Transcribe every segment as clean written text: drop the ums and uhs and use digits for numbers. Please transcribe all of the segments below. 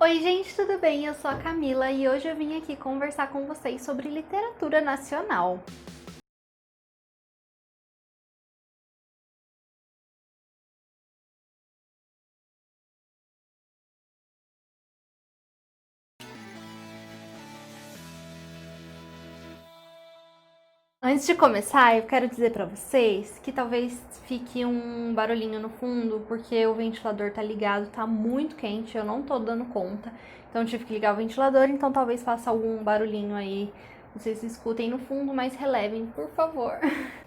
Oi gente, tudo bem? Eu sou a Camila e hoje eu vim aqui conversar com vocês sobre literatura nacional. Antes de começar, eu quero dizer pra vocês que talvez fique um barulhinho no fundo, porque o ventilador tá ligado, tá muito quente, eu não tô dando conta. Então eu tive que ligar o ventilador, então talvez faça algum barulhinho aí. Vocês escutem no fundo, mas relevem, por favor.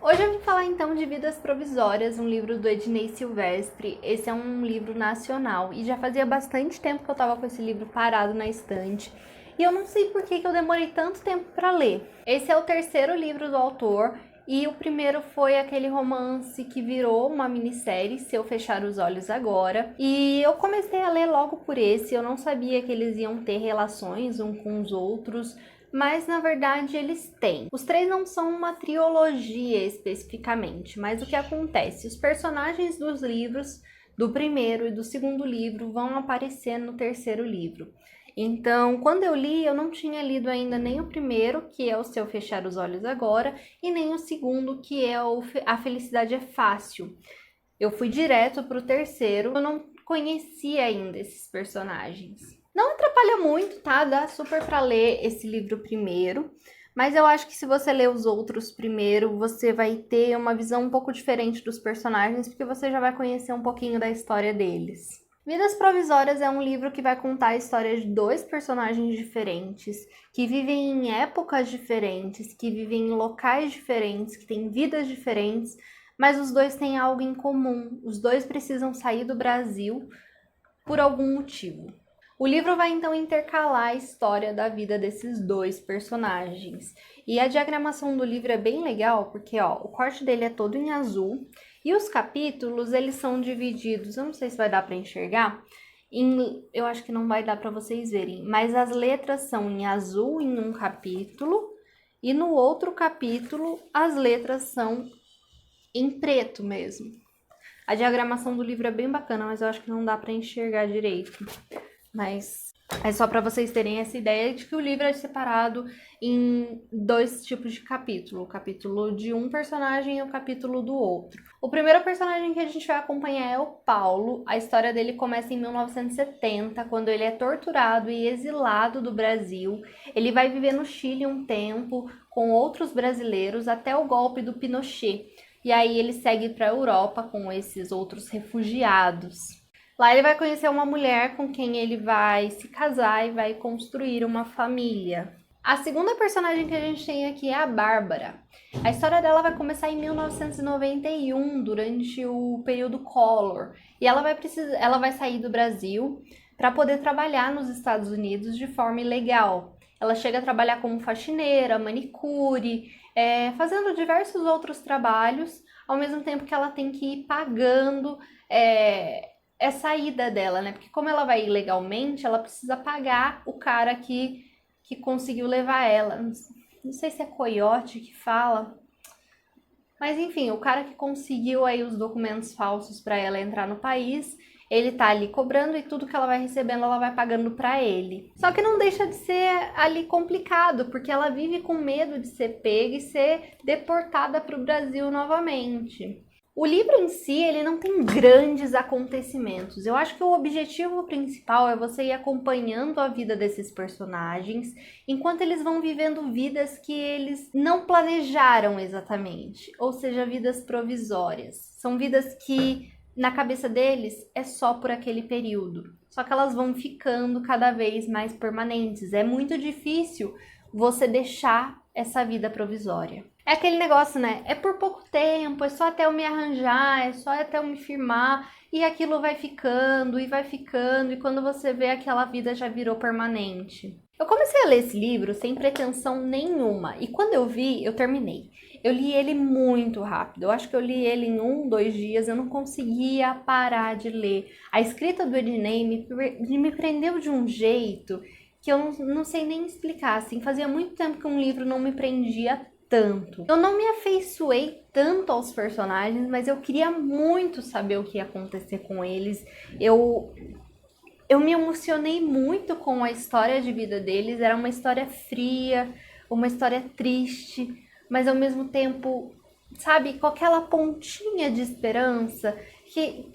Hoje eu vim falar então de Vidas Provisórias, um livro do Ednei Silvestre. Esse é um livro nacional e já fazia bastante tempo que eu tava com esse livro parado na estante. E eu não sei por que eu demorei tanto tempo para ler. Esse é o terceiro livro do autor e o primeiro foi aquele romance que virou uma minissérie, Se Eu Fechar os Olhos Agora. E eu comecei a ler logo por esse, eu não sabia que eles iam ter relações uns com os outros, mas na verdade eles têm. Os três não são uma trilogia especificamente, mas o que acontece? Os personagens dos livros, do primeiro e do segundo livro, vão aparecer no terceiro livro. Então, quando eu li, eu não tinha lido ainda nem o primeiro, que é o Se Eu Fechar os Olhos Agora, e nem o segundo, que é o A Felicidade é Fácil. Eu fui direto pro terceiro, eu não conhecia ainda esses personagens. Não atrapalha muito, tá? Dá super pra ler esse livro primeiro, mas eu acho que se você ler os outros primeiro, você vai ter uma visão um pouco diferente dos personagens, porque você já vai conhecer um pouquinho da história deles. Vidas Provisórias é um livro que vai contar a história de dois personagens diferentes, que vivem em épocas diferentes, que vivem em locais diferentes, que têm vidas diferentes, mas os dois têm algo em comum. Os dois precisam sair do Brasil por algum motivo. O livro vai então intercalar a história da vida desses dois personagens. E a diagramação do livro é bem legal, porque o corte dele é todo em azul. E os capítulos, eles são divididos, eu não sei se vai dar para enxergar, eu acho que não vai dar para vocês verem, mas as letras são em azul em um capítulo, e no outro capítulo as letras são em preto mesmo. A diagramação do livro é bem bacana, mas eu acho que não dá para enxergar direito. Mas é só para vocês terem essa ideia de que o livro é separado em dois tipos de capítulo. O capítulo de um personagem e o capítulo do outro. O primeiro personagem que a gente vai acompanhar é o Paulo. A história dele começa em 1970, quando ele é torturado e exilado do Brasil. Ele vai viver no Chile um tempo com outros brasileiros até o golpe do Pinochet. E aí ele segue para a Europa com esses outros refugiados. Lá ele vai conhecer uma mulher com quem ele vai se casar e vai construir uma família. A segunda personagem que a gente tem aqui é a Bárbara. A história dela vai começar em 1991, durante o período Collor. E ela vai sair do Brasil para poder trabalhar nos Estados Unidos de forma ilegal. Ela chega a trabalhar como faxineira, manicure, fazendo diversos outros trabalhos, ao mesmo tempo que ela tem que ir pagando é saída dela, né? Porque como ela vai ilegalmente, ela precisa pagar o cara que conseguiu levar ela. Não sei se é coiote que fala. Mas enfim, o cara que conseguiu aí os documentos falsos para ela entrar no país, ele tá ali cobrando e tudo que ela vai recebendo, ela vai pagando para ele. Só que não deixa de ser ali complicado, porque ela vive com medo de ser pega e ser deportada para o Brasil novamente. O livro em si, ele não tem grandes acontecimentos. Eu acho que o objetivo principal é você ir acompanhando a vida desses personagens, enquanto eles vão vivendo vidas que eles não planejaram exatamente, ou seja, vidas provisórias. São vidas que, na cabeça deles, é só por aquele período. Só que elas vão ficando cada vez mais permanentes. É muito difícil você deixar essa vida provisória. É aquele negócio, né? É por pouco tempo, é só até eu me arranjar, é só até eu me firmar, e aquilo vai ficando, e quando você vê, aquela vida já virou permanente. Eu comecei a ler esse livro sem pretensão nenhuma, e quando eu vi, eu terminei. Eu li ele muito rápido, eu acho que eu li ele em 2 dias, eu não conseguia parar de ler. A escrita do Ednei me prendeu de um jeito que eu não sei nem explicar, assim, fazia muito tempo que um livro não me prendia tanto. Eu não me afeiçoei tanto aos personagens, mas eu queria muito saber o que ia acontecer com eles. Eu eu me emocionei muito com a história de vida deles. Era uma história fria, uma história triste, mas ao mesmo tempo, sabe, com aquela pontinha de esperança que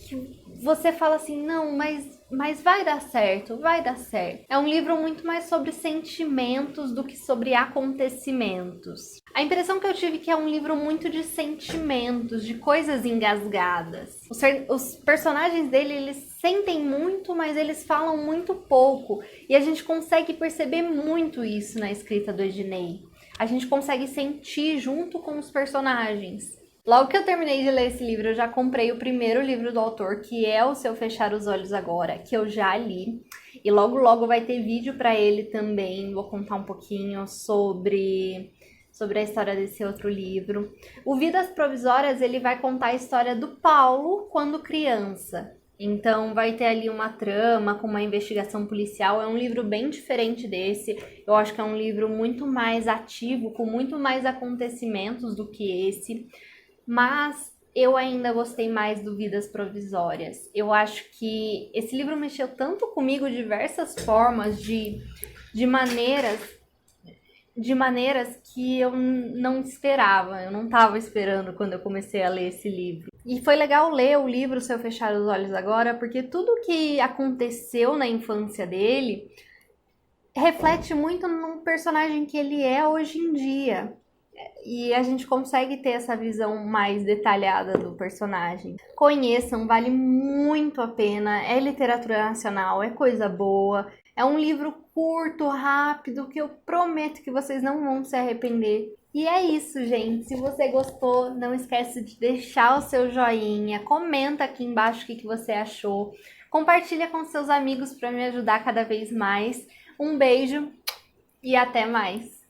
você fala assim, não, mas vai dar certo, vai dar certo. É um livro muito mais sobre sentimentos do que sobre acontecimentos. A impressão que eu tive é que é um livro muito de sentimentos, de coisas engasgadas. Os personagens dele, eles sentem muito, mas eles falam muito pouco. E a gente consegue perceber muito isso na escrita do Ednei. A gente consegue sentir junto com os personagens. Logo que eu terminei de ler esse livro, eu já comprei o primeiro livro do autor, que é o Se Eu Fechar os Olhos Agora, que eu já li. E logo, logo vai ter vídeo para ele também. Vou contar um pouquinho sobre a história desse outro livro. O Vidas Provisórias, ele vai contar a história do Paulo quando criança. Então vai ter ali uma trama com uma investigação policial. É um livro bem diferente desse. Eu acho que é um livro muito mais ativo, com muito mais acontecimentos do que esse. Mas eu ainda gostei mais do Vidas Provisórias. Eu acho que esse livro mexeu tanto comigo de diversas formas, de maneiras que eu não esperava. Eu não estava esperando quando eu comecei a ler esse livro. E foi legal ler o livro Se Eu Fechar os Olhos Agora, porque tudo que aconteceu na infância dele reflete muito no personagem que ele é hoje em dia. E a gente consegue ter essa visão mais detalhada do personagem. Conheçam, vale muito a pena. É literatura nacional, é coisa boa. É um livro curto, rápido, que eu prometo que vocês não vão se arrepender. E é isso, gente. Se você gostou, não esquece de deixar o seu joinha. Comenta aqui embaixo o que você achou. Compartilha com seus amigos para me ajudar cada vez mais. Um beijo e até mais.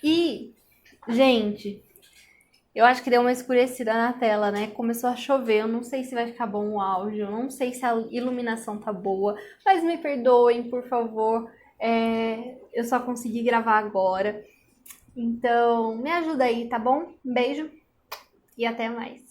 E... gente, eu acho que deu uma escurecida na tela, né? Começou a chover, eu não sei se vai ficar bom o áudio, eu não sei se a iluminação tá boa, mas me perdoem, por favor. Eu só consegui gravar agora. Então, me ajuda aí, tá bom? Um beijo e até mais.